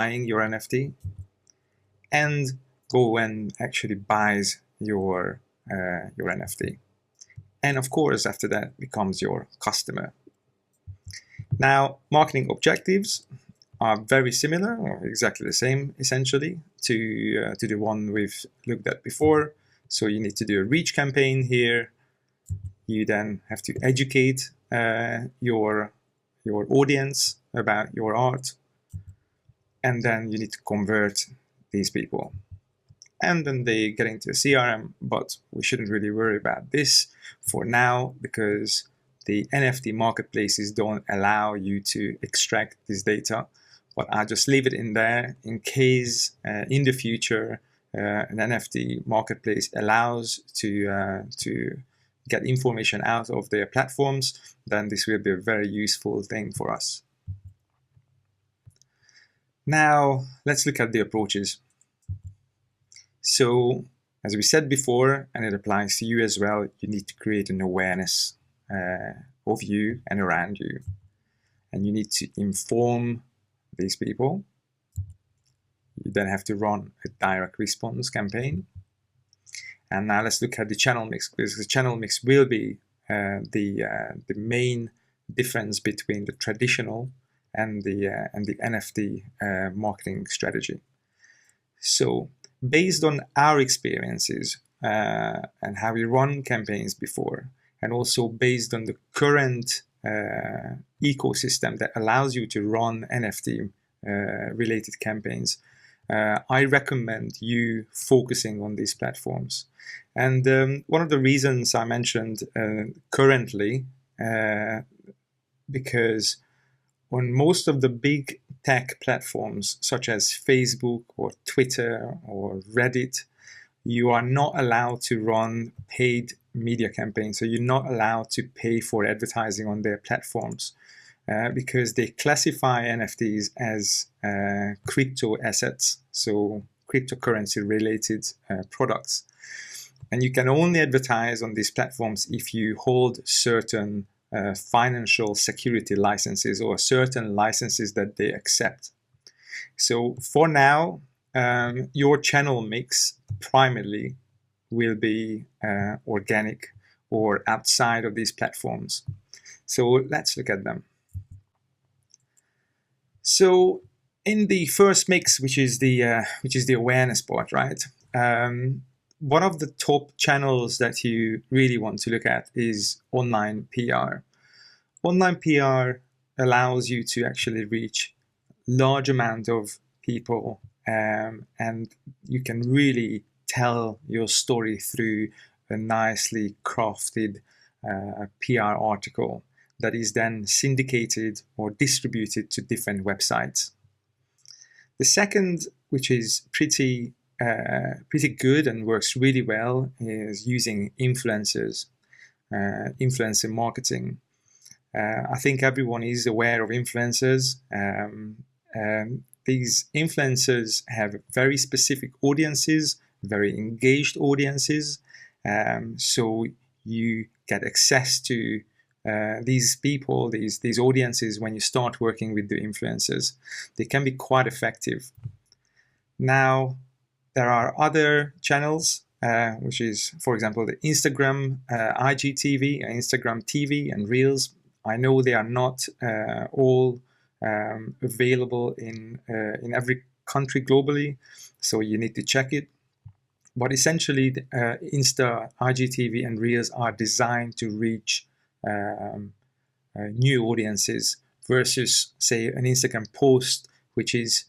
buying your NFT and go and actually buys your NFT. And of course, after that becomes your customer. Now, marketing objectives are very similar, or exactly the same, essentially, to the one we've looked at before. So you need to do a reach campaign here. You then have to educate your audience about your art, and then you need to convert these people. And then they get into a CRM, but we shouldn't really worry about this for now because the NFT marketplaces don't allow you to extract this data. But I'll just leave it in there in case in the future an NFT marketplace allows to get information out of their platforms, then this will be a very useful thing for us. Now, let's look at the approaches. So, as we said before, and it applies to you as well, you need to create an awareness of you and around you. And you need to inform these people. You then have to run a direct response campaign. And now let's look at the channel mix, because the channel mix will be the main difference between the traditional and the NFT marketing strategy. So based on our experiences and how we run campaigns before, and also based on the current ecosystem that allows you to run NFT related campaigns, I recommend you focusing on these platforms. And one of the reasons I mentioned currently, because on most of the big tech platforms, such as Facebook or Twitter or Reddit, you are not allowed to run paid media campaigns. So you're not allowed to pay for advertising on their platforms because they classify NFTs as crypto assets, so cryptocurrency related products. And you can only advertise on these platforms if you hold certain financial security licenses or certain licenses that they accept. So for now, your channel mix primarily will be organic or outside of these platforms. So let's look at them. So in the first mix, which is the awareness part, right? One of the top channels that you really want to look at is online PR. Online PR allows you to actually reach large amount of people, and you can really tell your story through a nicely crafted PR article that is then syndicated or distributed to different websites. The second, which is pretty good and works really well, is using influencers, influencer marketing. I think everyone is aware of influencers. These influencers have very specific audiences, very engaged audiences. So you get access to these people, these audiences when you start working with the influencers. They can be quite effective. Now, there are other channels, which is, for example, the Instagram, IGTV, Instagram TV, and Reels. I know they are not all available in every country globally, so you need to check it. But essentially, Insta, IGTV, and Reels are designed to reach new audiences versus, say, an Instagram post, which is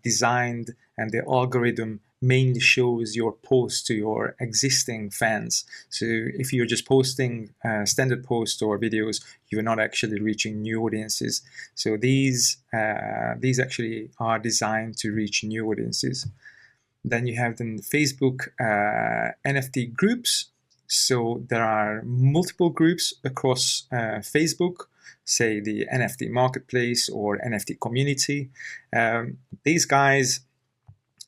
designed and the algorithm mainly shows your post to your existing fans. So if you're just posting standard posts or videos, you're not actually reaching new audiences. So these actually are designed to reach new audiences. Then you have the Facebook NFT groups. So there are multiple groups across Facebook, say the NFT Marketplace or NFT Community. These guys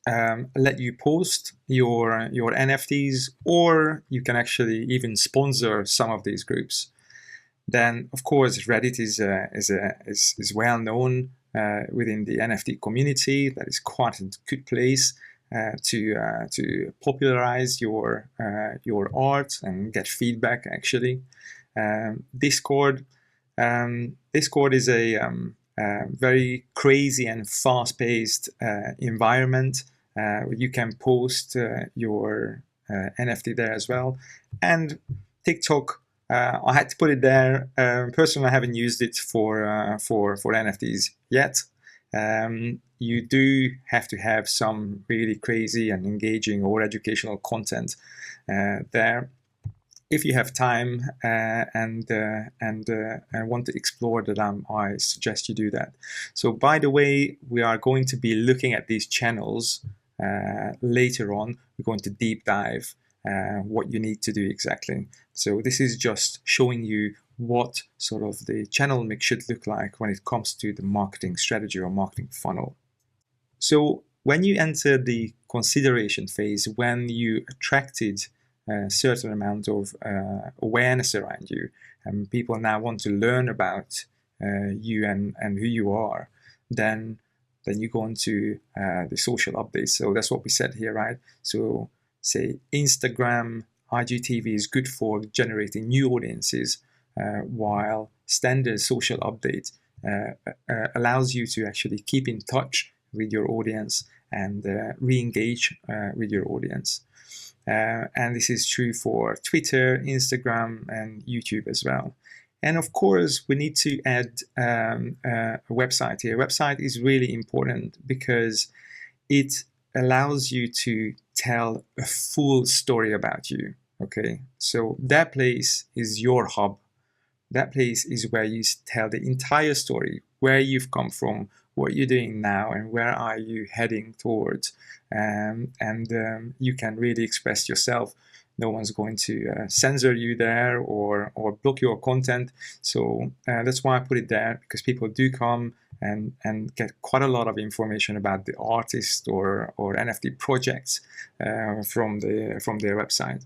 let you post your NFTs, or you can actually even sponsor some of these groups. Then, of course, Reddit is well known within the NFT community. That is quite a good place to popularize your art and get feedback. Actually, Discord. Discord is a very crazy and fast-paced environment. You can post your NFT there as well. And TikTok, I had to put it there. Personally, I haven't used it for NFTs yet. You do have to have some really crazy and engaging or educational content there. If you have time and want to explore that, I suggest you do that. So, by the way, we are going to be looking at these channels later on. We're going to deep dive what you need to do exactly. So this is just showing you what sort of the channel mix should look like when it comes to the marketing strategy or marketing funnel. So when you enter the consideration phase, when you attracted a certain amount of awareness around you, and people now want to learn about you and who you are, then you go into the social updates. So that's what we said here, right? So say Instagram, IGTV is good for generating new audiences, while standard social update allows you to actually keep in touch with your audience and re-engage with your audience. And this is true for Twitter, Instagram, and YouTube as well. And of course, we need to add a website here. A website is really important because it allows you to tell a full story about you. Okay, so that place is your hub. That place is where you tell the entire story, where you've come from, what you're doing now, and where are you heading towards. You can really express yourself. No one's going to censor you there or block your content. So that's why I put it there, because people do come and get quite a lot of information about the artist or NFT projects from their website.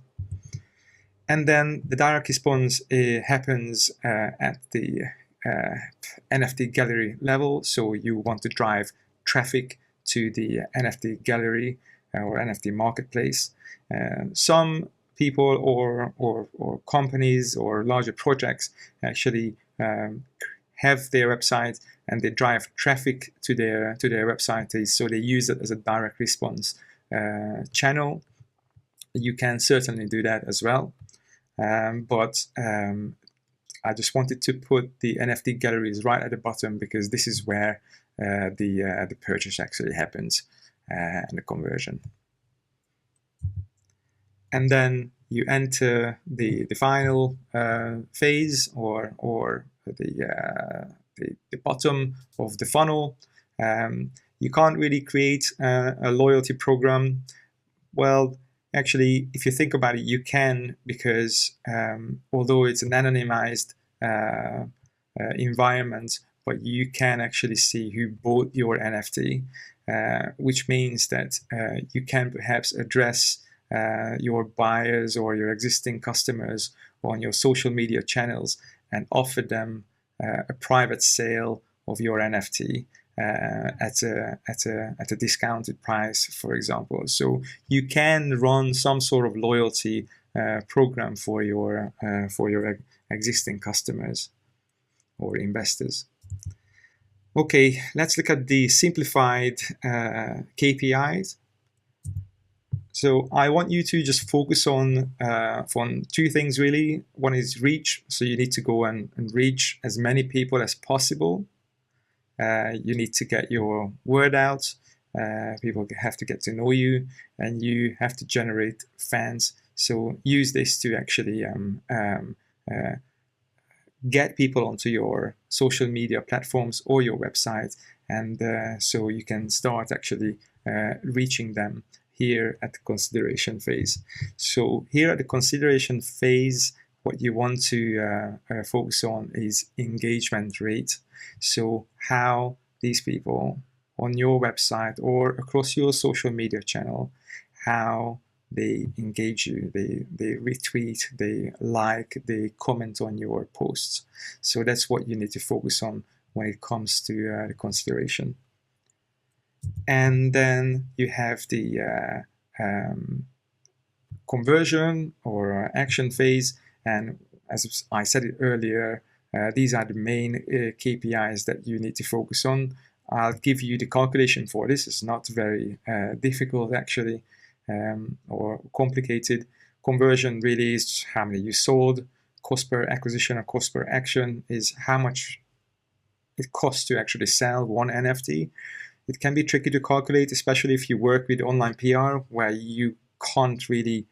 And then the direct response happens at the NFT gallery level. So you want to drive traffic to the NFT gallery or NFT marketplace. Some people or companies or larger projects actually have their website and they drive traffic to their website. So they use it as a direct response channel. You can certainly do that as well. But I just wanted to put the NFT galleries right at the bottom because this is where the purchase actually happens and the conversion. And then you enter the final phase or the bottom of the funnel. You can't really create a loyalty program. Well, actually, if you think about it, you can, because although it's an anonymized environment, but you can actually see who bought your NFT, which means that you can perhaps address your buyers or your existing customers on your social media channels and offer them a private sale of your NFT at a discounted price, for example. So you can run some sort of loyalty program for your existing customers or investors. Okay, let's look at the simplified KPIs. So I want you to just focus on two things really. One is reach. So you need to go and reach as many people as possible. You need to get your word out. People have to get to know you, and you have to generate fans. So use this to actually get people onto your social media platforms or your website, and so you can start actually reaching them here at the consideration phase. So here at the consideration phase, what you want to focus on is engagement rate. So how these people on your website or across your social media channel, how they engage you, they retweet, they like, they comment on your posts. So that's what you need to focus on when it comes to the consideration. And then you have the conversion or action phase. And as I said it earlier, these are the main KPIs that you need to focus on. I'll give you the calculation for this. It's not very difficult actually, or complicated. Conversion really is how many you sold. Cost per acquisition or cost per action is how much it costs to actually sell one NFT. It can be tricky to calculate, especially if you work with online PR, where you can't really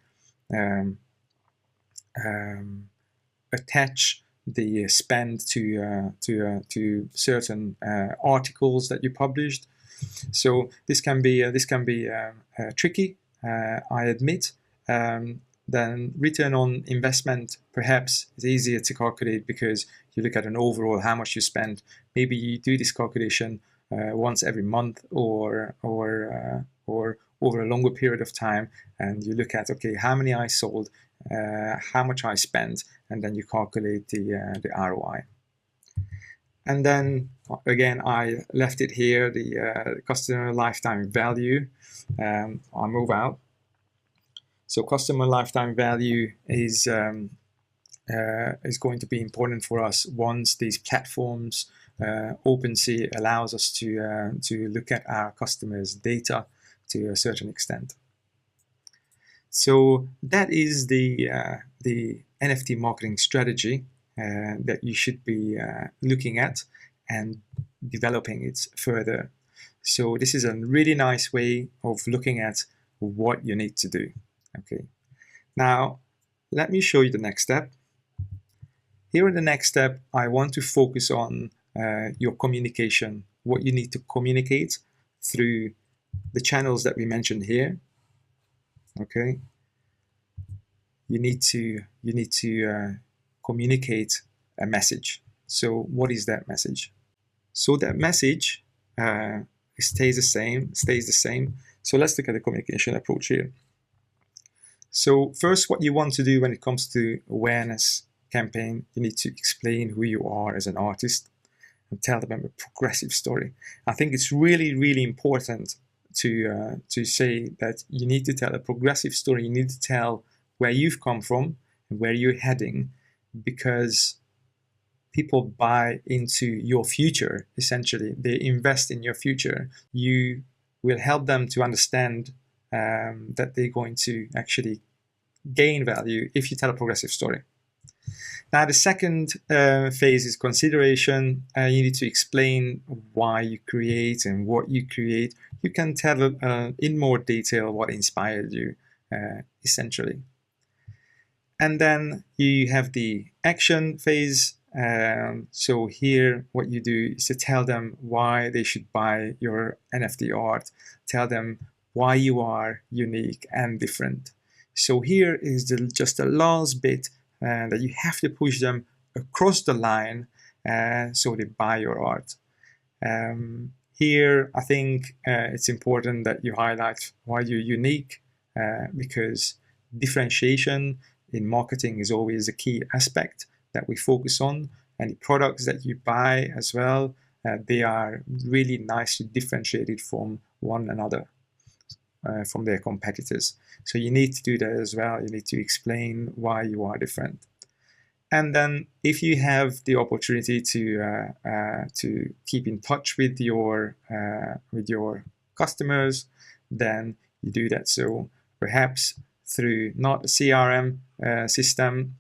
attach the spend to certain articles that you published. So this can be tricky, I admit. Then return on investment perhaps is easier to calculate because you look at an overall how much you spend. Maybe you do this calculation once every month or over a longer period of time, and you look at, okay, how many I sold, how much I spent, and then you calculate the ROI. And then again, I left it here, the customer lifetime value. I'll move out. So customer lifetime value is going to be important for us once these platforms, OpenSea allows us to look at our customers' data to a certain extent. So that is the NFT marketing strategy that you should be looking at and developing it further. So this is a really nice way of looking at what you need to do. Okay, now let me show you the next step. Here in the next step, I want to focus on your communication, what you need to communicate through the channels that we mentioned here. Okay, you need to communicate a message. So what is that message? So that message stays the same. So let's look at the communication approach here. So first, what you want to do when it comes to awareness campaign, you need to explain who you are as an artist and tell them a progressive story. I think it's really, really important to say that you need to tell a progressive story. You need to tell where you've come from and where you're heading, because people buy into your future, essentially. They invest in your future. You will help them to understand that they're going to actually gain value if you tell a progressive story. Now, the second phase is consideration. You need to explain why you create and what you create. You can tell in more detail what inspired you, essentially. And then you have the action phase. So here, what you do is to tell them why they should buy your NFT art. Tell them why you are unique and different. So here is just the last bit that you have to push them across the line so they buy your art. Here, I think it's important that you highlight why you're unique, because differentiation in marketing is always a key aspect that we focus on. And the products that you buy as well, they are really nicely differentiated from one another. From their competitors. So you need to do that as well. You need to explain why you are different. And then if you have the opportunity to keep in touch with your customers, then you do that. So perhaps through not a CRM system,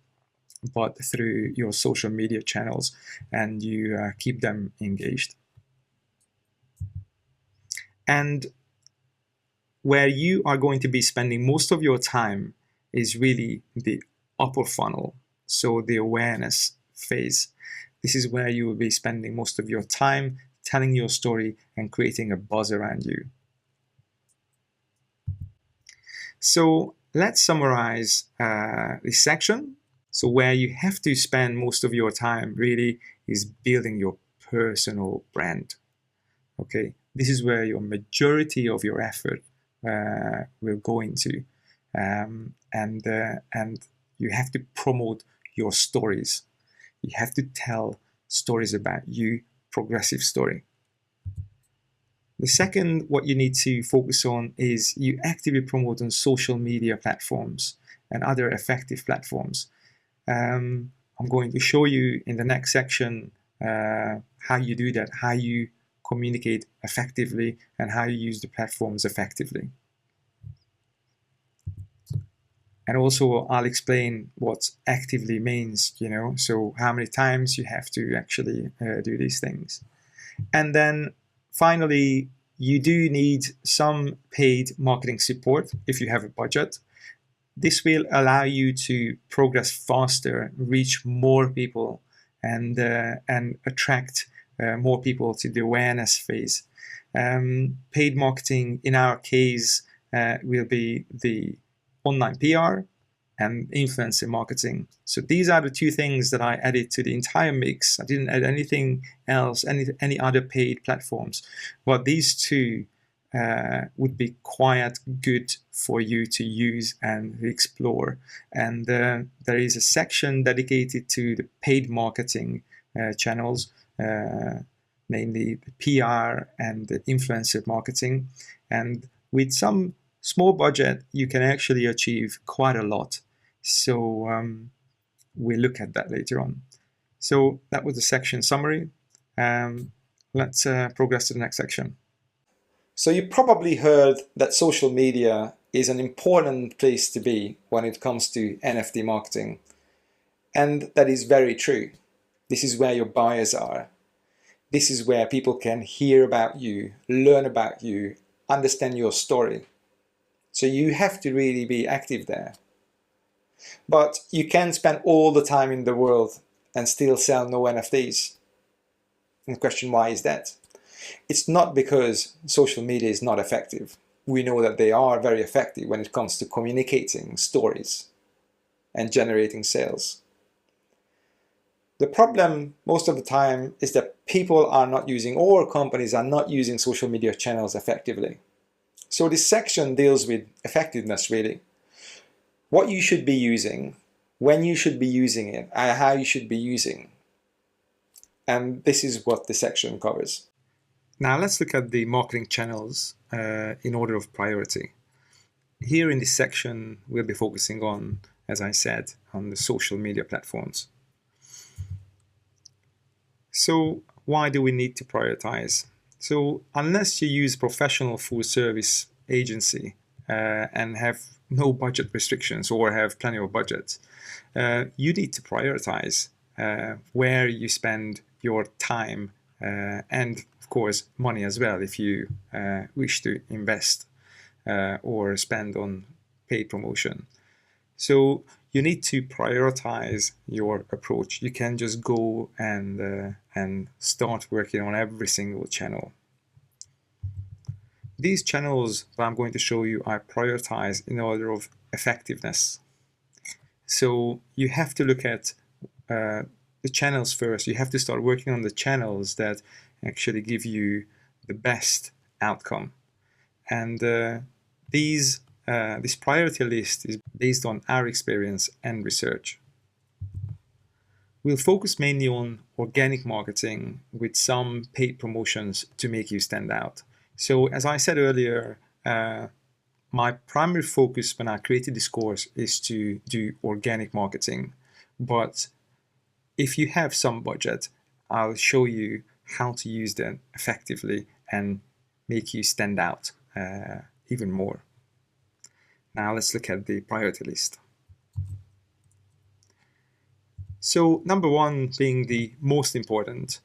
but through your social media channels, and you keep them engaged. And where you are going to be spending most of your time is really the upper funnel, so the awareness phase. This is where you will be spending most of your time telling your story and creating a buzz around you. So let's summarize this section. So where you have to spend most of your time really is building your personal brand. Okay, this is where your majority of your effort will go into, and you have to promote your stories. You have to tell stories about you progressive story. The second, what you need to focus on is you actively promote on social media platforms and other effective platforms. I'm going to show you in the next section how you do that, how you communicate effectively, and how you use the platforms effectively. And also I'll explain what actively means, so how many times you have to actually do these things. And then finally, you do need some paid marketing support if you have a budget. This will allow you to progress faster, reach more people, and attract more people to the awareness phase. Paid marketing, in our case, will be the online PR and influencer marketing. So these are the two things that I added to the entire mix. I didn't add anything else, any other paid platforms. But these two would be quite good for you to use and explore. And there is a section dedicated to the paid marketing channels, namely the PR and the influencer marketing. And with some small budget, you can actually achieve quite a lot. So we'll look at that later on. So that was the section summary. Let's progress to the next section. So you probably heard that social media is an important place to be when it comes to NFT marketing. And that is very true. This is where your buyers are. This is where people can hear about you, learn about you, understand your story. So you have to really be active there. But you can spend all the time in the world and still sell no NFTs. And the question, why is that? It's not because social media is not effective. We know that they are very effective when it comes to communicating stories and generating sales. The problem most of the time is that people are not using, or companies are not using, social media channels effectively. So this section deals with effectiveness, really. What you should be using, when you should be using it, and how you should be using. And this is what the section covers. Now let's look at the marketing channels in order of priority. Here in this section, we'll be focusing on, as I said, on the social media platforms. So why do we need to prioritize? So unless you use professional full service agency and have no budget restrictions or have plenty of budget, you need to prioritize where you spend your time and of course money as well if you wish to invest or spend on paid promotion. So you need to prioritize your approach. You can just go and start working on every single channel. These channels that I'm going to show you are prioritized in order of effectiveness. So you have to look at the channels first. You have to start working on the channels that actually give you the best outcome. And this priority list is based on our experience and research. We'll focus mainly on organic marketing with some paid promotions to make you stand out. So as I said earlier, my primary focus when I created this course is to do organic marketing. But if you have some budget, I'll show you how to use them effectively and make you stand out even more. Now let's look at the priority list. So number one being the most important,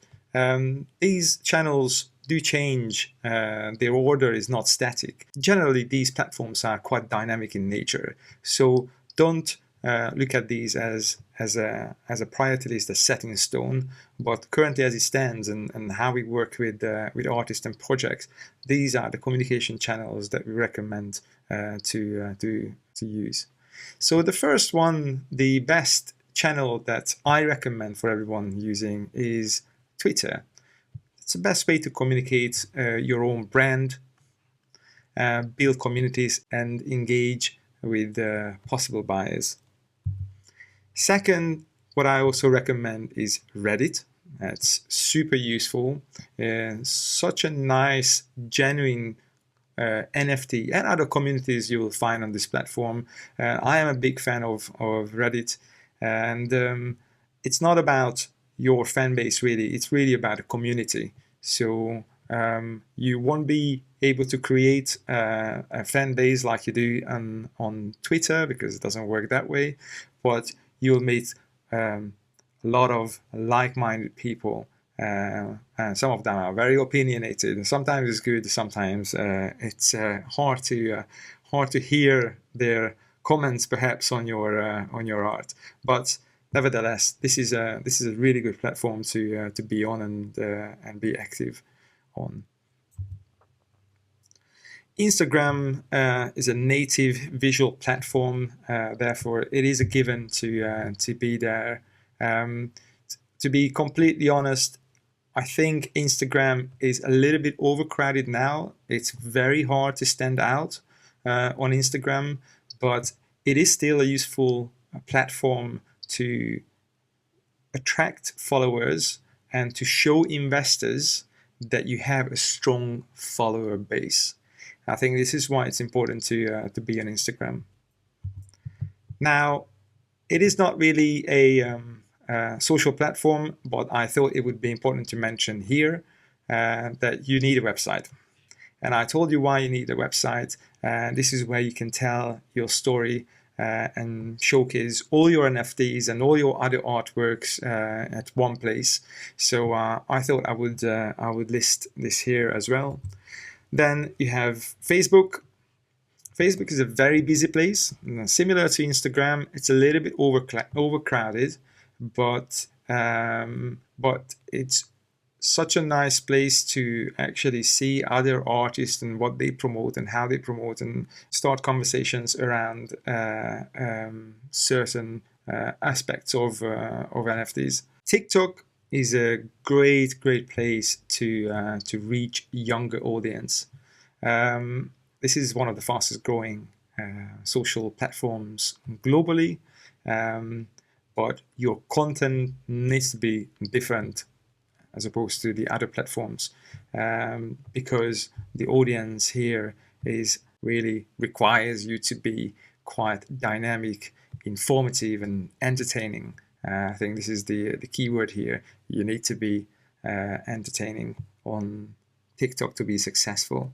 these channels do change, their order is not static. Generally, these platforms are quite dynamic in nature. So don't look at these as a priority list, as set in stone, but currently as it stands and how we work with artists and projects, these are the communication channels that we recommend to use. So the first one, the best channel that I recommend for everyone using is Twitter. It's the best way to communicate your own brand, build communities, and engage with possible buyers. Second, what I also recommend is Reddit. It's super useful, such a nice, genuine NFT and other communities you will find on this platform. I am a big fan of Reddit, and it's not about your fan base really, it's really about a community. So you won't be able to create a fan base like you do on Twitter, because it doesn't work that way, but you'll meet a lot of like-minded people, and some of them are very opinionated. Sometimes it's good, sometimes it's hard to hear their comments perhaps on your art. But nevertheless, this is a really good platform to be on and be active on. Instagram is a native visual platform, therefore it is a given to be there. To be completely honest, I think Instagram is a little bit overcrowded now. It's very hard to stand out on Instagram, but it is still a useful platform to attract followers and to show investors that you have a strong follower base. I think this is why it's important to be on Instagram. Now, it is not really a social platform, but I thought it would be important to mention here that you need a website. And I told you why you need a website. This is where you can tell your story and showcase all your NFTs and all your other artworks at one place. So I thought I would list this here as well. Then you have Facebook. Facebook is a very busy place, similar to Instagram. It's a little bit overcrowded, but it's such a nice place to actually see other artists and what they promote and how they promote, and start conversations around certain aspects of NFTs. TikTok is a great place to reach younger audience. This is one of the fastest growing social platforms globally, but your content needs to be different as opposed to the other platforms, because the audience here is really requires you to be quite dynamic, informative, and entertaining. I think this is the key word here. You need to be entertaining on TikTok to be successful.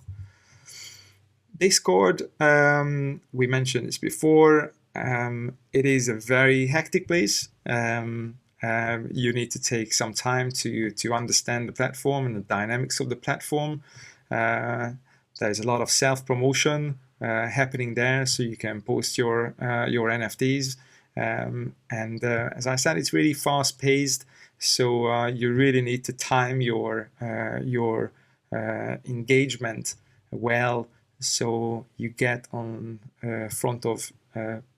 Discord, we mentioned this before. It is a very hectic place. You need to take some time to understand the platform and the dynamics of the platform. There's a lot of self-promotion happening there, so you can post your NFTs. And as I said, it's really fast-paced, so you really need to time your engagement well, so you get on front of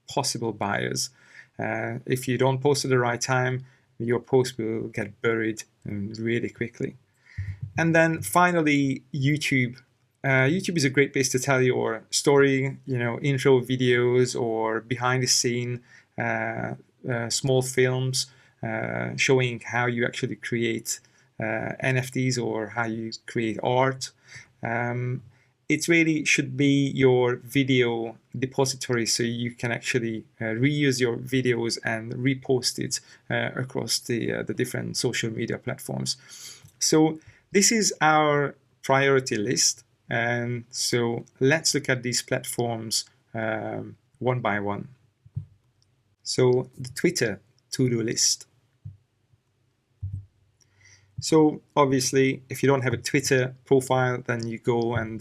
possible buyers. If you don't post at the right time, your post will get buried really quickly. And then finally, YouTube. YouTube is a great place to tell your story, intro videos or behind the scene small films showing how you actually create NFTs or how you create art. It really should be your video depository, so you can actually reuse your videos and repost it across the different social media platforms. So this is our priority list, and so let's look at these platforms one by one. So the Twitter to-do list. So obviously, if you don't have a Twitter profile, then you go and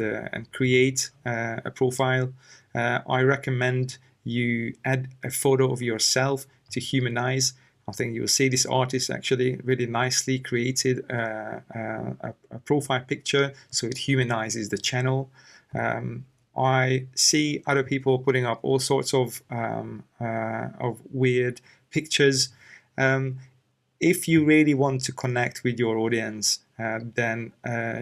create a profile. I recommend you add a photo of yourself to humanize. I think you'll see this artist actually really nicely created a profile picture, so it humanizes the channel. I see other people putting up all sorts of weird pictures. If you really want to connect with your audience, then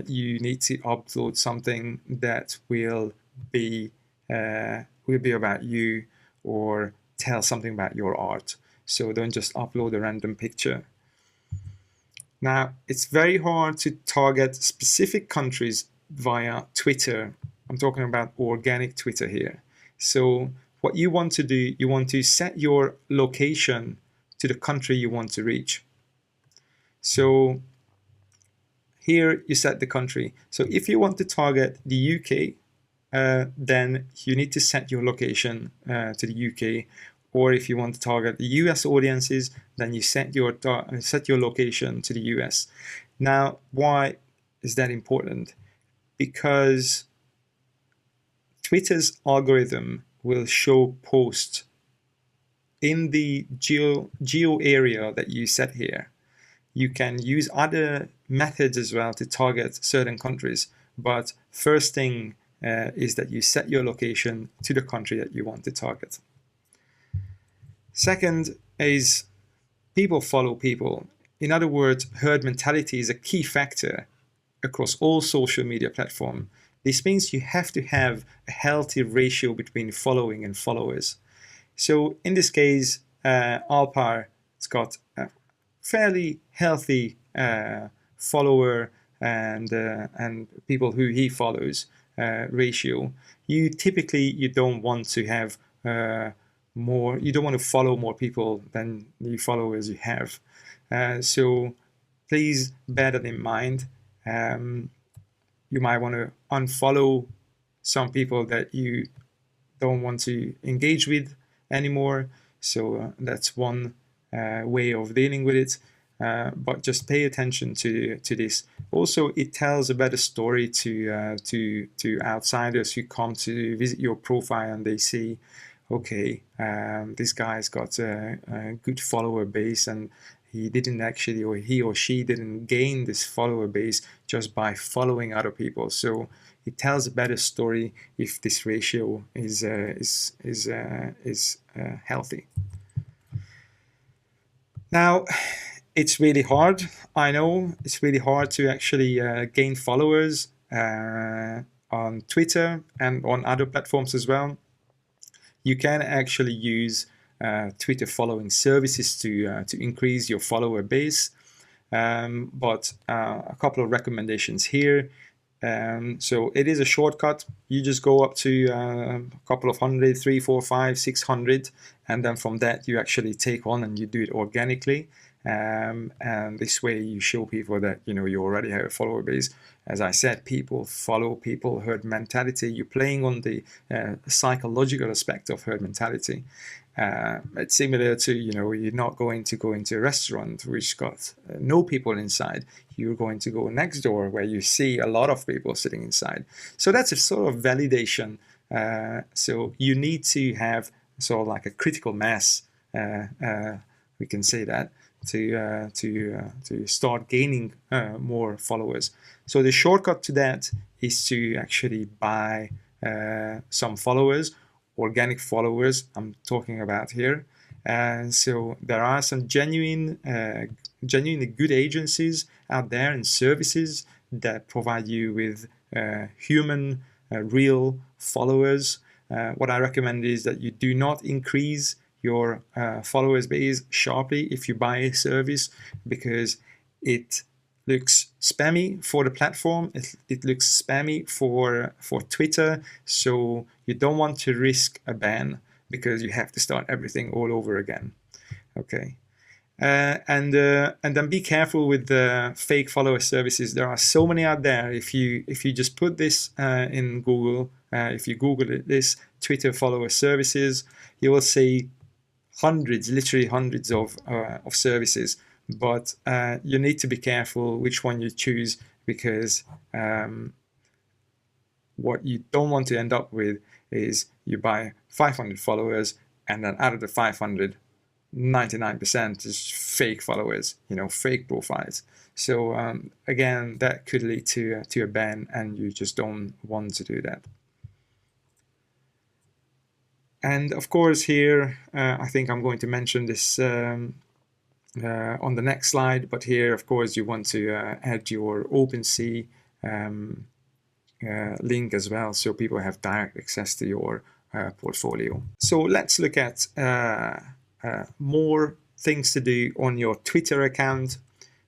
you need to upload something that will be about you or tell something about your art. So don't just upload a random picture. Now, it's very hard to target specific countries via Twitter. I'm talking about organic Twitter here. So what you want to do, you want to set your location to the country you want to reach. So here you set the country. So if you want to target the UK, then you need to set your location to the UK. Or if you want to target the US audiences, then you set your location to the US. Now, why is that important? Because Twitter's algorithm will show posts in the geo area that you set here. You can use other methods as well to target certain countries, but first thing is that you set your location to the country that you want to target. Second is people follow people. In other words, herd mentality is a key factor across all social media platforms. This means you have to have a healthy ratio between following and followers. So in this case, Alpar has got a fairly healthy follower and people who he follows ratio. You don't want to have you don't want to follow more people than the followers you have. So please bear that in mind. You might want to unfollow some people that you don't want to engage with anymore. So that's one way of dealing with it. But just pay attention to this. Also, it tells a better story to outsiders who come to visit your profile and they see, okay, this guy's got a good follower base, and he didn't actually, or he or she didn't gain this follower base just by following other people. So it tells a better story if this ratio is healthy. Now, it's really hard. I know it's really hard to actually gain followers on Twitter and on other platforms as well. You can actually use Twitter following services to increase your follower base. But a couple of recommendations here. So it is a shortcut. You just go up to a couple of hundred, 300, 400, 500, 600, and then from that you actually take on and you do it organically. And this way you show people that you already have a follower base. As I said, people follow people, herd mentality. You're playing on the psychological aspect of herd mentality. It's similar to, you're not going to go into a restaurant which got no people inside. You're going to go next door where you see a lot of people sitting inside. So that's a sort of validation. So you need to have sort of like a critical mass, we can say that, to start gaining more followers. So the shortcut to that is to actually buy some followers, organic followers I'm talking about here. So there are some genuinely good agencies out there and services that provide you with human, real followers. What I recommend is that you do not increase your followers base sharply if you buy a service, because it looks spammy for the platform. It looks spammy for Twitter. So you don't want to risk a ban because you have to start everything all over again. Okay. And then be careful with the fake follower services. There are so many out there. If you just put this in Google, if you Google this Twitter follower services, you will see hundreds, literally hundreds of services. But you need to be careful which one you choose, because what you don't want to end up with is you buy 500 followers and then out of the 500, 99% is fake followers, fake profiles. So again, that could lead to a ban, and you just don't want to do that. And of course here, I think I'm going to mention this on the next slide, but here, of course, you want to add your OpenSea link as well, so people have direct access to your portfolio. So let's look at more things to do on your Twitter account.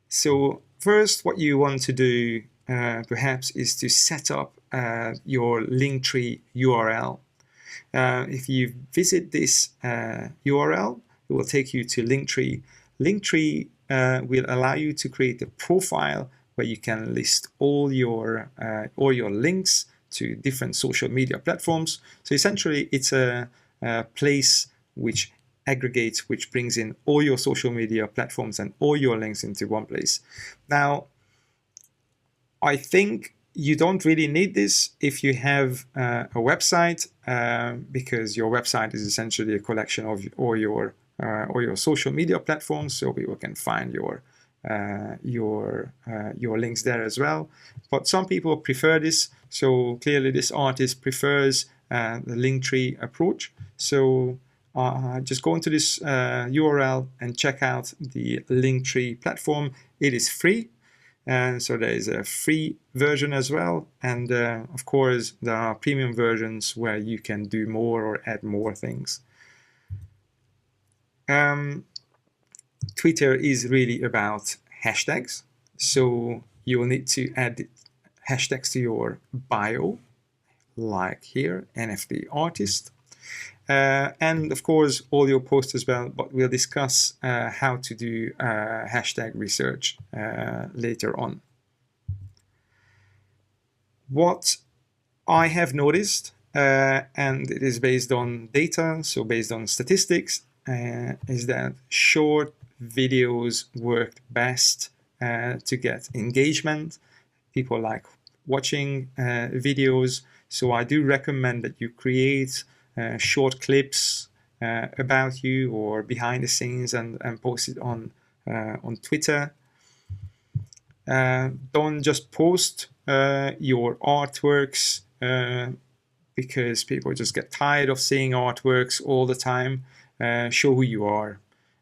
So first, what you want to do perhaps is to set up your Linktree URL. If you visit this URL, it will take you to Linktree. Linktree will allow you to create a profile where you can list all your links to different social media platforms. So essentially, it's a place which aggregates, which brings in all your social media platforms and all your links into one place. Now, I think you don't really need this if you have a website, because your website is essentially a collection of all your social media platforms, so people can find your links there as well. But some people prefer this, so clearly this artist prefers the Linktree approach. So just go into this URL and check out the Linktree platform. It is free. And so there is a free version as well. And of course, there are premium versions where you can do more or add more things. Twitter is really about hashtags. So you will need to add hashtags to your bio, like here, NFT artist. And of course, all your posts as well, but we'll discuss how to do hashtag research later on. What I have noticed, and it is based on data, so based on statistics, is that short videos work best to get engagement. People like watching videos, so I do recommend that you create short clips about you or behind the scenes and post it on Twitter. Don't just post your artworks because people just get tired of seeing artworks all the time. Show who you are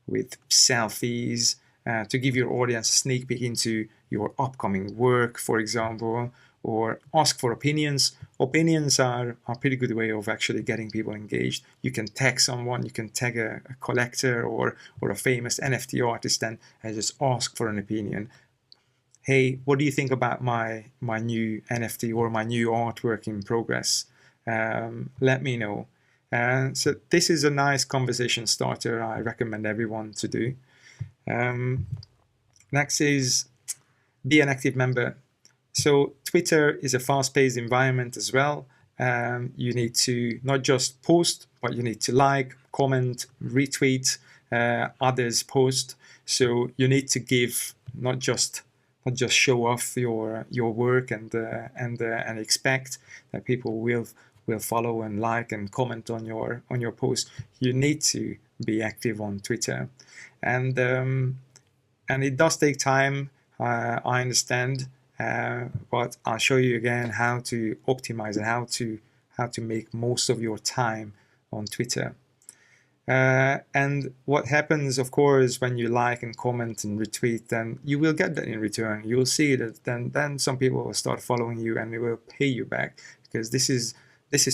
with selfies to give your audience a sneak peek into your upcoming work, for example, or ask for opinions. Opinions are a pretty good way of actually getting people engaged. You can tag someone, you can tag a collector or a famous NFT artist and just ask for an opinion. Hey, what do you think about my new NFT or my new artwork in progress? Let me know. So this is a nice conversation starter I recommend everyone to do. Next is be an active member. So Twitter is a fast-paced environment as well. You need to not just post, but you need to like, comment, retweet others' post. So you need to give, not just show off your work and expect that people will follow and like and comment on your post. You need to be active on Twitter, and it does take time. I understand, but I'll show you again how to optimize and how to make most of your time on Twitter. And what happens, of course, when you like and comment and retweet, then you will get that in return. You will see that then some people will start following you and they will pay you back, because this is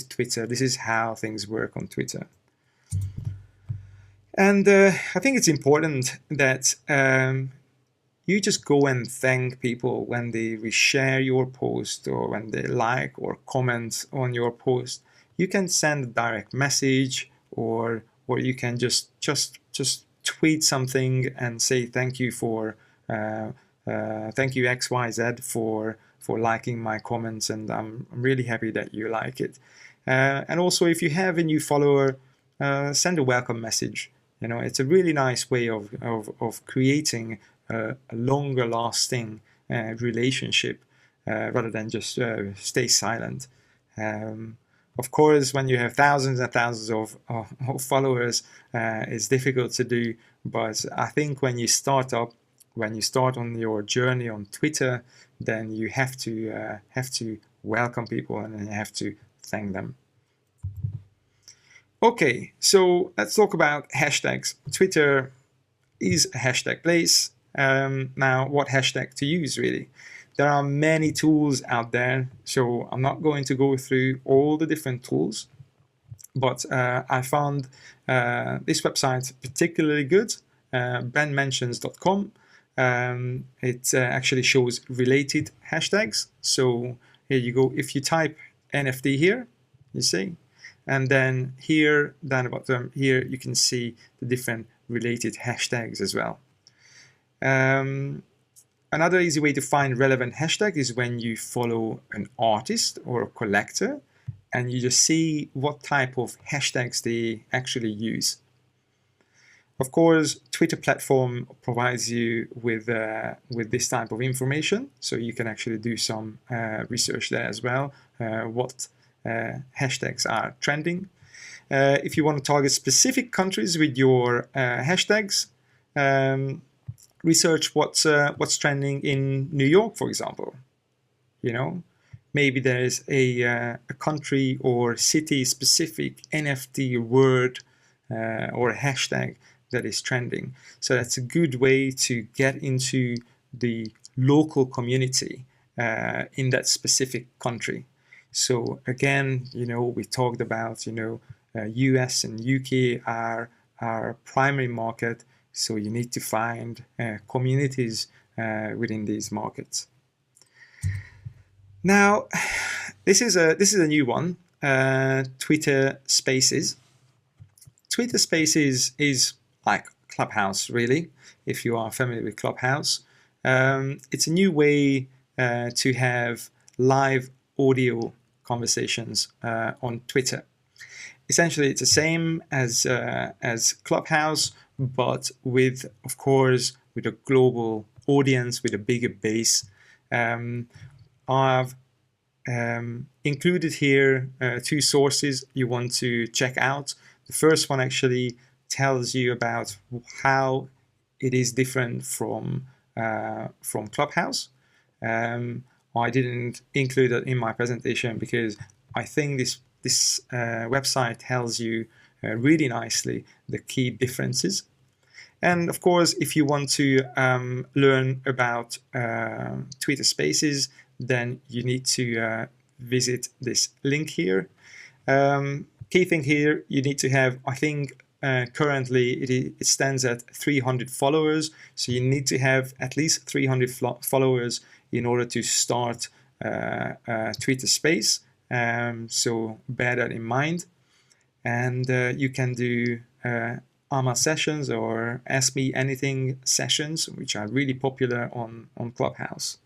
Twitter. This is how things work on Twitter. And I think it's important that you just go and thank people when they reshare your post or when they like or comment on your post. You can send a direct message, or you can just tweet something and say thank you for thank you XYZ for liking my comments, and I'm really happy that you like it. And also, if you have a new follower, send a welcome message. You know, it's a really nice way of creating a longer lasting relationship rather than just stay silent. Of course, when you have thousands and thousands of followers, it's difficult to do. But I think when you start on your journey on Twitter, then you have to welcome people and you have to thank them. Okay, so let's talk about hashtags. Twitter is a hashtag place. Now, what hashtag to use, really? There are many tools out there, so I'm not going to go through all the different tools, but I found this website particularly good, brandmentions.com. it actually shows related hashtags. So here you go. If you type NFT here, you see, and then here down the bottom here, you can see the different related hashtags as well. Another easy way to find relevant hashtag is when you follow an artist or a collector and you just see what type of hashtags they actually use. Of course, Twitter platform provides you with this type of information, so you can actually do some research there as well, what hashtags are trending. If you want to target specific countries with your hashtags, research what's trending in New York, for example. You know, maybe there's a country or city specific NFT word or a hashtag that is trending. So that's a good way to get into the local community in that specific country. So again, we talked about, US and UK are our primary market. So you need to find communities within these markets. Now, this is a new one, Twitter Spaces. Twitter Spaces is like Clubhouse, really, if you are familiar with Clubhouse. It's a new way to have live audio conversations on Twitter. Essentially, it's the same as Clubhouse, but with, of course, with a global audience, with a bigger base. I've included here two sources you want to check out. The first one actually tells you about how it is different from Clubhouse. I didn't include it in my presentation because I think this website tells you really nicely the key differences. And of course, if you want to learn about Twitter Spaces, then you need to visit this link here. Key thing here, you need to have, I think currently it stands at 300 followers. So you need to have at least 300 followers in order to start Twitter Space. So bear that in mind. And you can do AMA sessions or Ask Me Anything sessions, which are really popular on Clubhouse.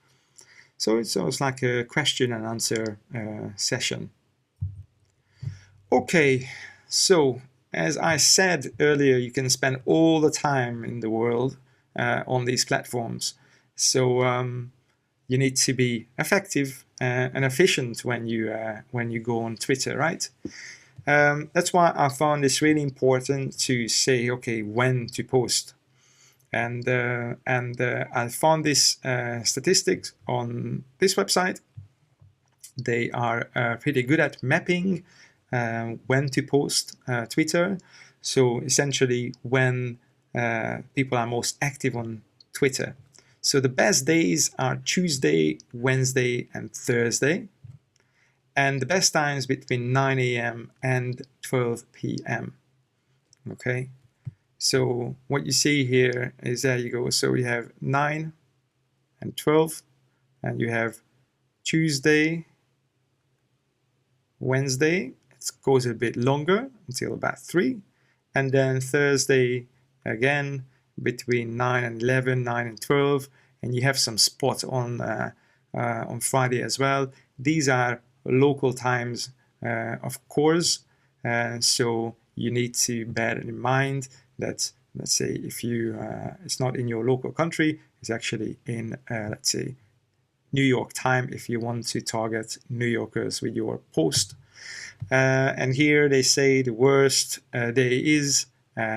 So it's like a question and answer session. Okay, so as I said earlier, you can spend all the time in the world on these platforms. So you need to be effective and efficient when you go on Twitter, right? That's why I found this really important to say, okay, when to post. And I found this statistics on this website. They are pretty good at mapping when to post Twitter. So essentially when people are most active on Twitter. So the best days are Tuesday, Wednesday, and Thursday. And the best times between 9 a.m. and 12 p.m. Okay, so what you see here is, there you go. So we have 9 and 12, and you have Tuesday, Wednesday, it goes a bit longer until about 3, and then Thursday again between 9 and 11, 9 and 12, and you have some spots on Friday as well. These are local times, of course, so you need to bear in mind that, let's say, if you it's not in your local country, it's actually in let's say New York time if you want to target New Yorkers with your post. And here they say the worst day is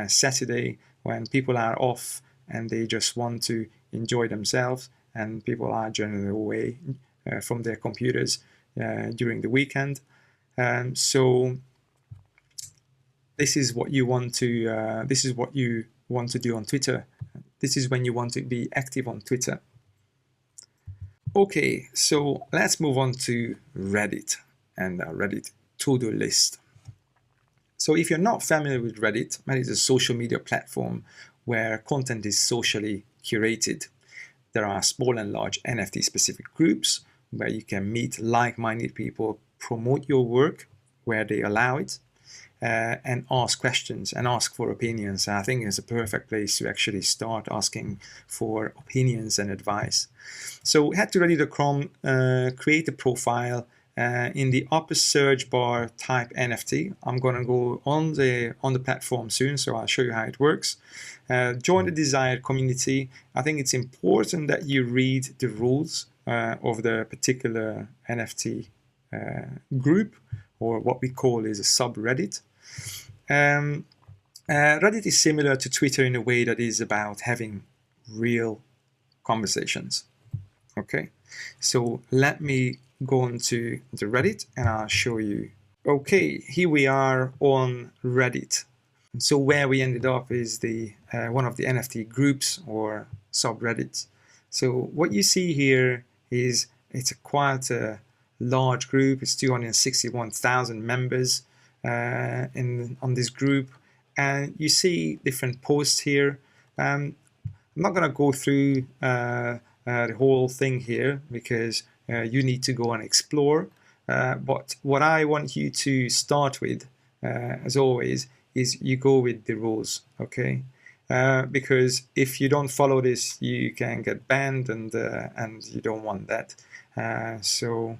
Saturday, when people are off and they just want to enjoy themselves, and people are generally away from their computers during the weekend. So this is what you want to do on Twitter. This is when you want to be active on Twitter. Okay, so let's move on to Reddit and Reddit to-do list. So if you're not familiar with Reddit, Reddit is a social media platform where content is socially curated. There are small and large NFT specific groups where you can meet like-minded people, promote your work where they allow it, and ask questions and ask for opinions. I think it's a perfect place to actually start asking for opinions and advice. So head to ready.com, create a profile. In the upper search bar, type NFT. I'm gonna go on the platform soon, so I'll show you how it works. Join the desired community. I think it's important that you read the rules of the particular NFT group, or what we call is a subreddit. Reddit is similar to Twitter in a way that is about having real conversations. Okay, so let me go on to the Reddit and I'll show you. Okay, here we are on Reddit. So where we ended up is the one of the NFT groups or subreddits. So what you see here is it's quite a large group. It's 261,000 members on this group, and you see different posts here. I'm not going to go through the whole thing here because you need to go and explore. But what I want you to start with, as always, is you go with the rules, okay? Because if you don't follow this, you can get banned, and you don't want that. So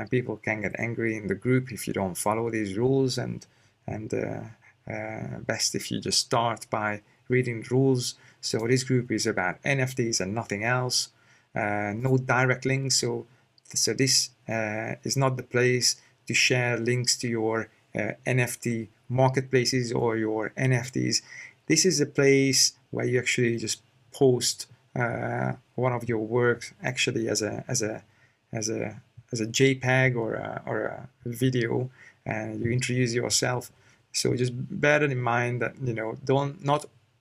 people can get angry in the group if you don't follow these rules, and best if you just start by reading the rules. So this group is about NFTs and nothing else. No direct links. So this is not the place to share links to your NFT marketplaces or your NFTs. This is a place where you actually just post one of your works actually as a JPEG or a video, and you introduce yourself. So just bear that in mind that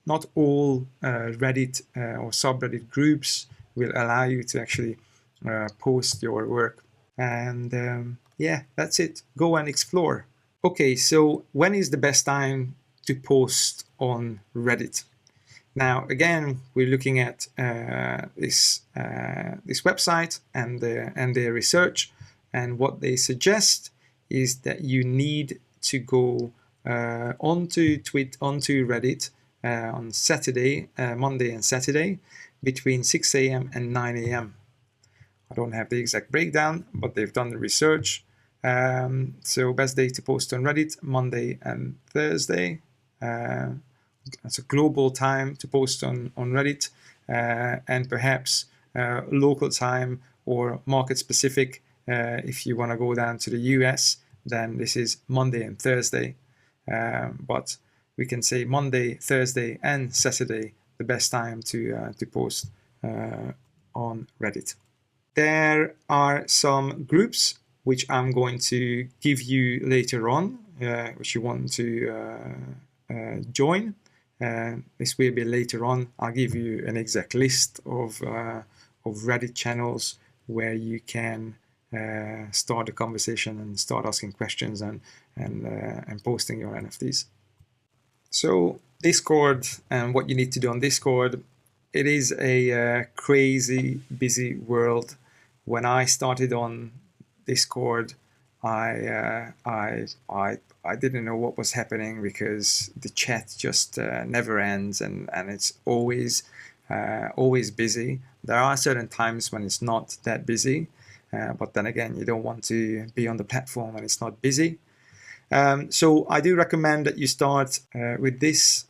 not all Reddit or subreddit groups will allow you to actually post your work. And yeah, that's it. Go and explore. Okay, so when is the best time to post on Reddit? Now, again, we're looking at this website and their research, and what they suggest is that you need to go onto Reddit on Saturday, Monday and Saturday, between 6 a.m. and 9 a.m. I don't have the exact breakdown, but they've done the research. So best day to post on Reddit, Monday and Thursday. It's a global time to post on Reddit, and perhaps local time or market specific. If you want to go down to the US, then this is Monday and Thursday. But we can say Monday, Thursday, and Saturday the best time to post on Reddit. There are some groups which I'm going to give you later on, which you want to join. This will be later on. I'll give you an exact list of Reddit channels where you can start a conversation and start asking questions and posting your NFTs. So Discord, and what you need to do on Discord, it is a crazy busy world. When I started on Discord, I didn't know what was happening because the chat just never ends, and it's always busy. There are certain times when it's not that busy, but then again, you don't want to be on the platform when it's not busy. So I do recommend that you start with this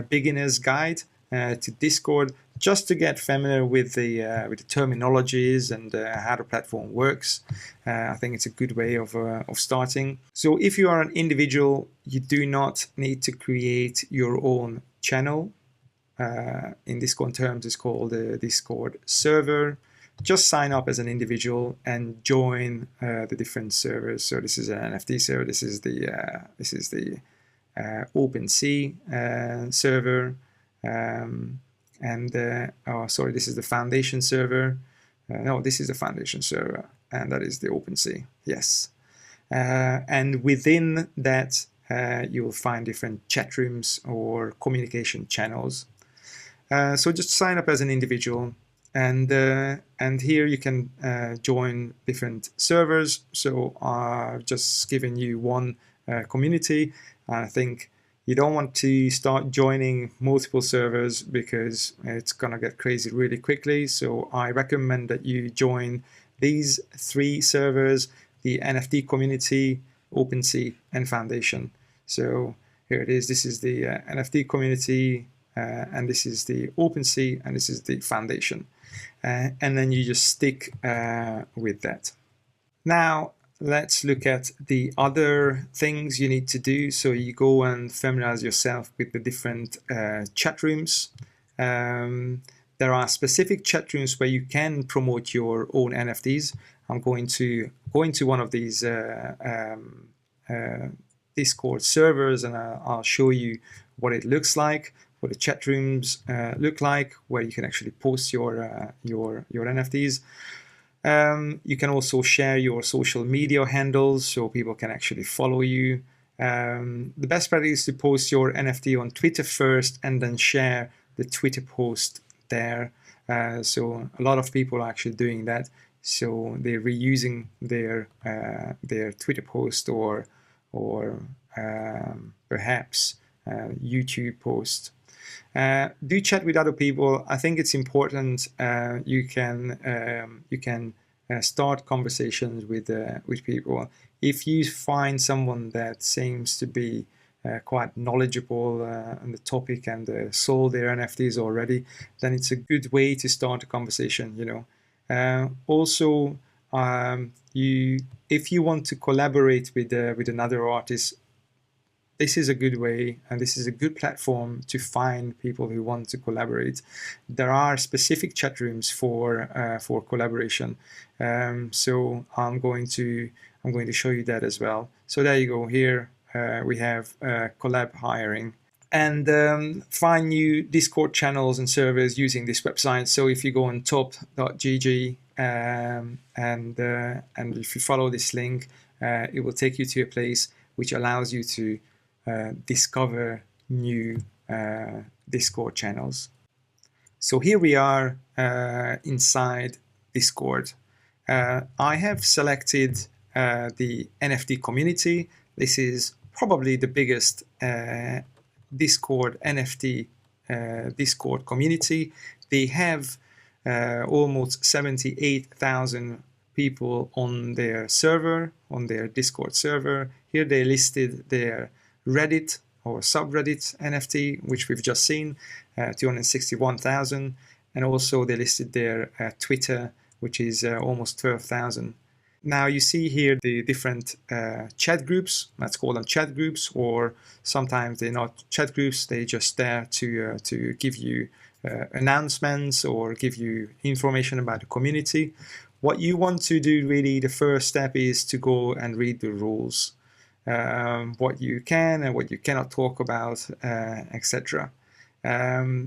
beginner's guide to Discord, just to get familiar with the terminologies and how the platform works. I think it's a good way of starting. So if you are an individual, you do not need to create your own channel. In Discord terms, it's called the Discord server. Just sign up as an individual and join the different servers. So this is an NFT server. This is the OpenSea server. This is the foundation server. No, this is the foundation server, and that is the OpenSea. Yes. And within that, you will find different chat rooms or communication channels. So just sign up as an individual and here you can join different servers. So I've just given you one community. I think you don't want to start joining multiple servers because it's gonna get crazy really quickly. So I recommend that you join these 3 servers: the NFT community, OpenSea, and Foundation. So here it is. This is the NFT community, and this is the OpenSea, and this is the Foundation. And then you just stick with that. Now, let's look at the other things you need to do. So you go and familiarize yourself with the different chat rooms. There are specific chat rooms where you can promote your own NFTs. I'm going to go into one of these Discord servers, and I'll show you what it looks like, what the chat rooms look like, where you can actually post your NFTs. You can also share your social media handles so people can actually follow you. The best practice is to post your NFT on Twitter first and then share the Twitter post there. So a lot of people are actually doing that. So they're reusing their Twitter post or perhaps YouTube post. Do chat with other people. I think it's important. You can start conversations with people. If you find someone that seems to be quite knowledgeable on the topic and sold their NFTs already, then it's a good way to start a conversation. Also, if you want to collaborate with another artist, this is a good way, and this is a good platform to find people who want to collaborate. There are specific chat rooms for collaboration, so I'm going to show you that as well. So there you go. Here we have collab hiring, and find new Discord channels and servers using this website. So if you go on top.gg and if you follow this link, it will take you to a place which allows you to discover new Discord channels. So here we are inside Discord. I have selected the NFT community. This is probably the biggest Discord NFT Discord community. They have almost 78,000 people on their server, on their Discord server. Here they listed their Reddit or subreddit NFT, which we've just seen, 261,000, and also they listed their Twitter, which is almost 12,000. Now you see here the different chat groups. Let's call them chat groups, or sometimes they're not chat groups. They're just there to give you announcements or give you information about the community. What you want to do, really, the first step is to go and read the rules. What you can and what you cannot talk about, etc.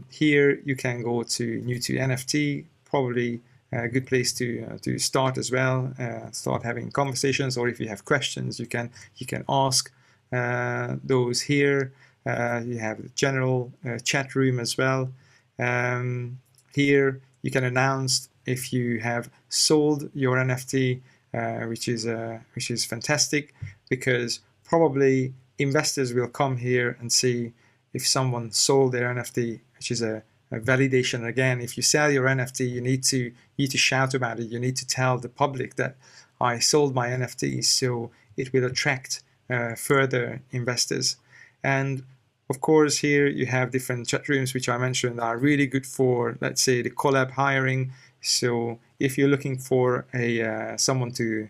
Here you can go to new to NFT, probably a good place to start as well. Start having conversations, or if you have questions, you can ask those here. You have the general chat room as well. Here you can announce if you have sold your NFT, which is fantastic, because probably investors will come here and see if someone sold their NFT, which is a validation. Again, if you sell your NFT, you need to shout about it. You need to tell the public that I sold my NFT, so it will attract further investors. And of course, here you have different chat rooms, which I mentioned are really good for, let's say, the collab hiring. So if you're looking for someone to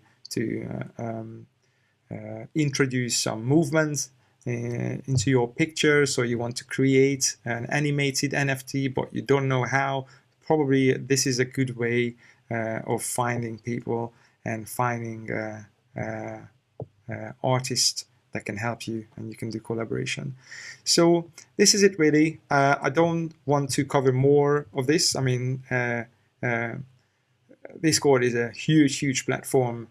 introduce some movement into your picture, so you want to create an animated NFT, but you don't know how, probably this is a good way of finding people and finding artists that can help you, and you can do collaboration. So this is it, really. I don't want to cover more of this. I mean, Discord is a huge platform.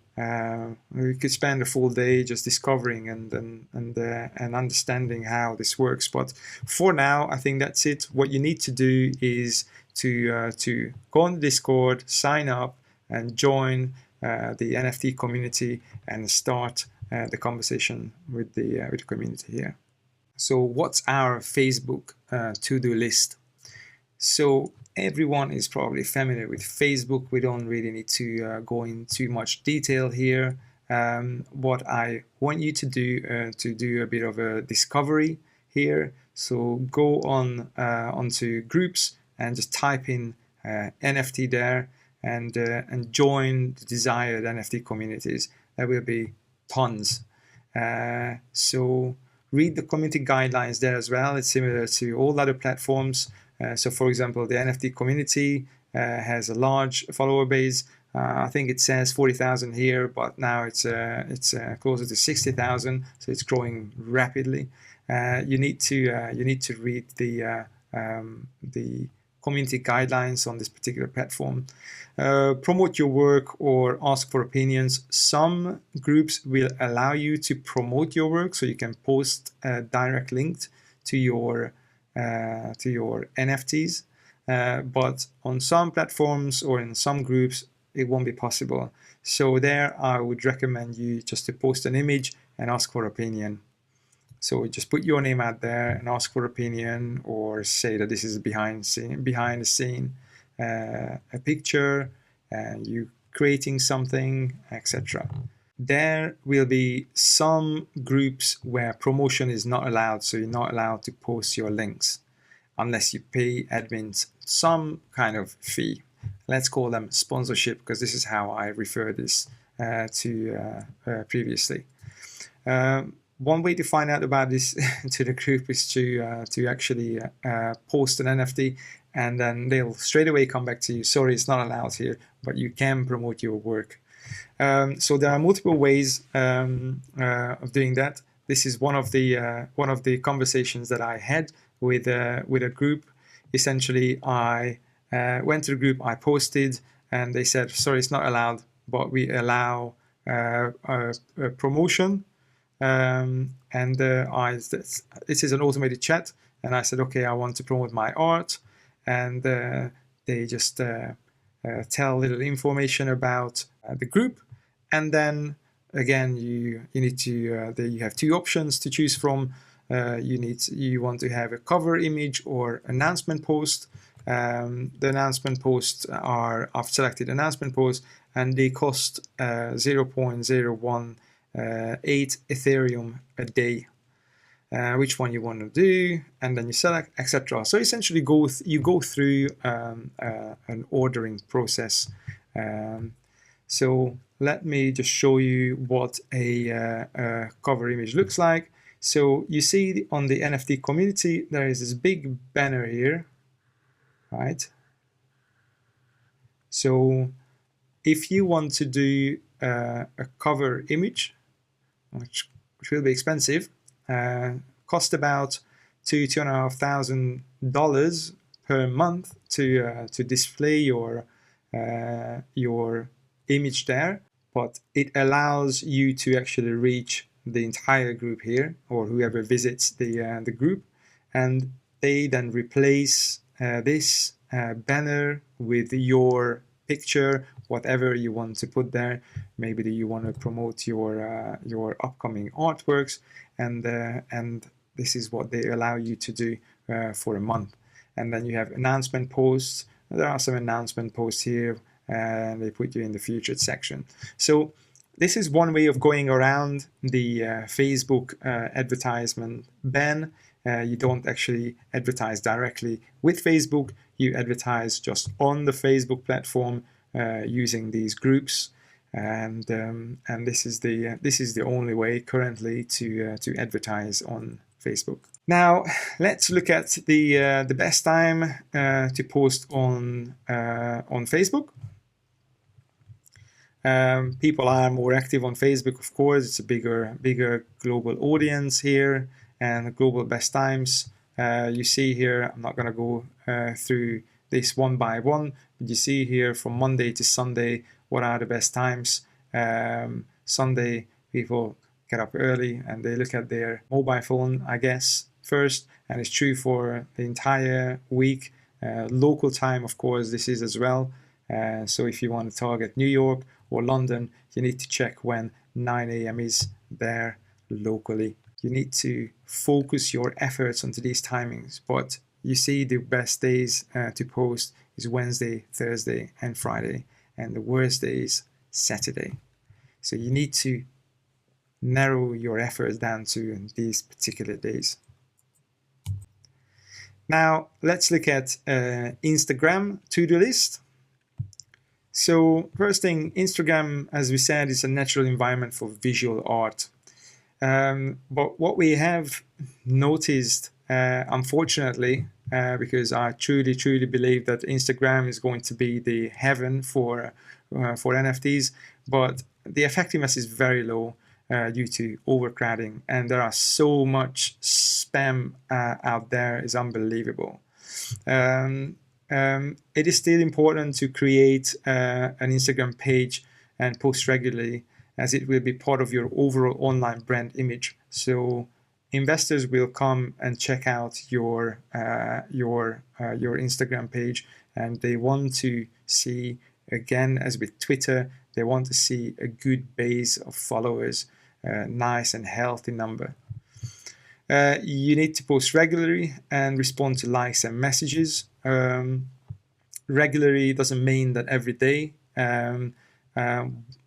We could spend a full day just discovering and understanding how this works. But for now, I think that's it. What you need to do is to go on Discord, sign up, and join the NFT community and start the conversation with the community here. So, what's our Facebook to-do list? So everyone is probably familiar with Facebook. We don't really need to go into much detail here. What I want you to do a bit of a discovery here. So go on onto groups and just type in NFT there and join the desired NFT communities. There will be tons. So read the community guidelines there as well. It's similar to all other platforms. So for example, the NFT community has a large follower base. I think it says 40,000 here, but now it's closer to 60,000, so it's growing rapidly. You need to read the community guidelines on this particular platform. Promote your work or ask for opinions. Some groups will allow you to promote your work, so you can post a direct link to your NFTs, but on some platforms or in some groups it won't be possible. So there I would recommend you just to post an image and ask for opinion. So just put your name out there and ask for opinion, or say that this is behind the scene a picture and you creating something, etc. There will be some groups where promotion is not allowed, so you're not allowed to post your links unless you pay admins some kind of fee. Let's call them sponsorship, because this is how I refer this to previously. One way to find out about this to the group is to actually post an NFT, and then they'll straight away come back to you. Sorry, it's not allowed here, but you can promote your work. So there are multiple ways of doing that. This is one of the conversations that I had with a group. Essentially, I went to the group, I posted, and they said, sorry, it's not allowed, but we allow a promotion. This is an automated chat, and I said, okay, I want to promote my art, and they just tell a little information about the group, and then again you need to you have two options to choose from. You want to have a cover image or announcement post. The announcement posts I've selected announcement posts, and they cost 0.018 Ethereum a day. Which one you want to do, and then you select, etc. So essentially you go through an ordering process. So let me just show you what a cover image looks like. So you see on the NFT community there is this big banner here, right? So if you want to do a cover image, which will be expensive, cost about $2,500 per month to display your image there, but it allows you to actually reach the entire group here, or whoever visits the group, and they then replace this banner with your picture, whatever you want to put there. Maybe you want to promote your upcoming artworks, and this is what they allow you to do for a month. And then you have announcement posts. There are some announcement posts here, and they put you in the featured section. So this is one way of going around the Facebook advertisement ban. You don't actually advertise directly with Facebook. You advertise just on the Facebook platform using these groups, and this is the only way currently to advertise on Facebook. Now let's look at the best time to post on Facebook. People are more active on Facebook, of course. It's a bigger global audience here, and global best times. You see here, I'm not going to go through this one by one, but you see here from Monday to Sunday, what are the best times. Sunday, people get up early and they look at their mobile phone, I guess, first, and it's true for the entire week. Local time, of course, this is as well. So if you want to target New York or London, you need to check when 9 a.m. is there locally. You need to focus your efforts onto these timings, but you see the best days to post is Wednesday, Thursday, and Friday, and the worst day is Saturday. So you need to narrow your efforts down to these particular days. Now let's look at Instagram to-do list. So first thing, Instagram, as we said, is a natural environment for visual art. But what we have noticed, unfortunately, because I truly believe that Instagram is going to be the heaven for NFTs, but the effectiveness is very low due to overcrowding, and there are so much spam out there, is unbelievable. It is still important to create an Instagram page and post regularly, as it will be part of your overall online brand image. So investors will come and check out your Instagram page, and they want to see, again, as with Twitter, they want to see a good base of followers, nice and healthy number. You need to post regularly and respond to likes and messages. Regularly doesn't mean that every day.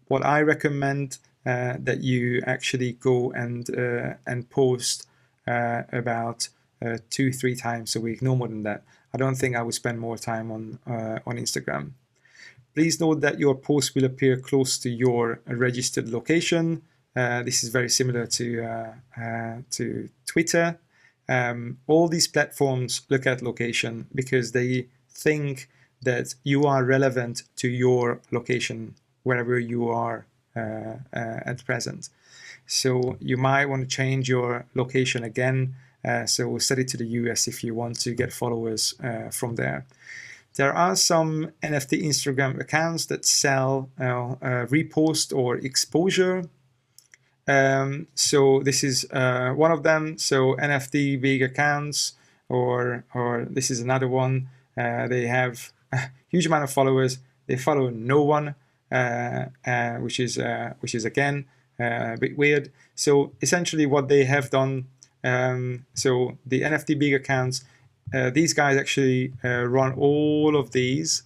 What I recommend that you actually go and post about 2-3 times a week, no more than that. I don't think I would spend more time on Instagram. Please note that your post will appear close to your registered location. This is very similar to Twitter. All these platforms look at location because they think that you are relevant to your location wherever you are at present. So you might want to change your location again. So set it to the US if you want to get followers from there. There are some NFT Instagram accounts that sell repost or exposure. So this is one of them. So NFT big accounts, or this is another one. They have a huge amount of followers. They follow no one, which is again a bit weird. So essentially, what they have done. So the NFT big accounts. These guys actually run all of these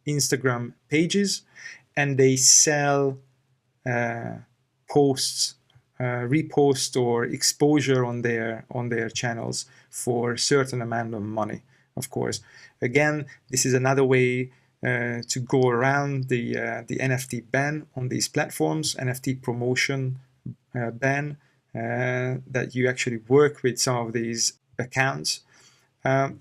Instagram pages, and they sell posts, repost or exposure on their channels for a certain amount of money. Of course, again, this is another way to go around the NFT ban on these platforms, NFT promotion ban, that you actually work with some of these accounts.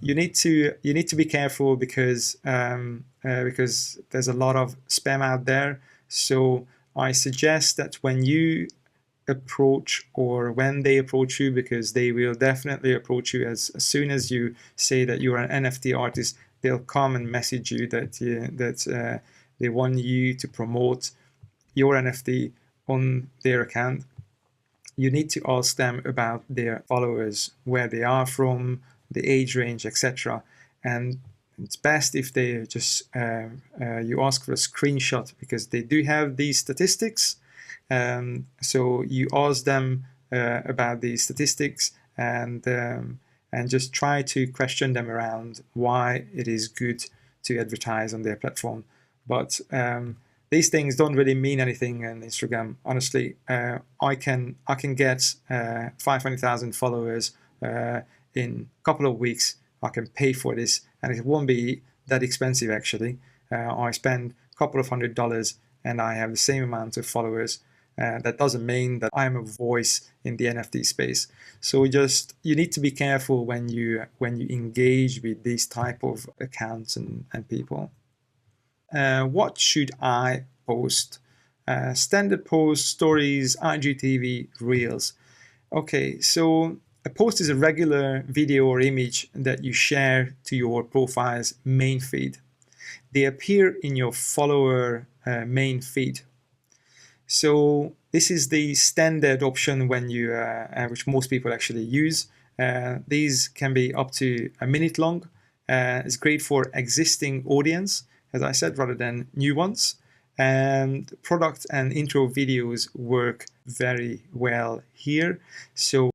You need to be careful because there's a lot of spam out there. So I suggest that when you approach, or when they approach you, because they will definitely approach you as soon as you say that you're an NFT artist, they'll come and message you that they want you to promote your NFT on their account. You need to ask them about their followers, where they are from, the age range, etc. And it's best if they just you ask for a screenshot, because they do have these statistics. So you ask them about these statistics, and just try to question them around why it is good to advertise on their platform. But these things don't really mean anything on Instagram. Honestly, I can get 500,000 followers in a couple of weeks. I can pay for this, and it won't be that expensive actually. I spend a couple of $100 and I have the same amount of followers. That doesn't mean that I'm a voice in the NFT space. So you need to be careful when you engage with these type of accounts and people. What should I post? Standard posts, stories, IGTV, reels. Okay, so A post is a regular video or image that you share to your profile's main feed. They appear in your follower main feed. So this is the standard option when you, which most people actually use. These can be up to a minute long. It's great for existing audience, as I said, rather than new ones. And product and intro videos work very well here. So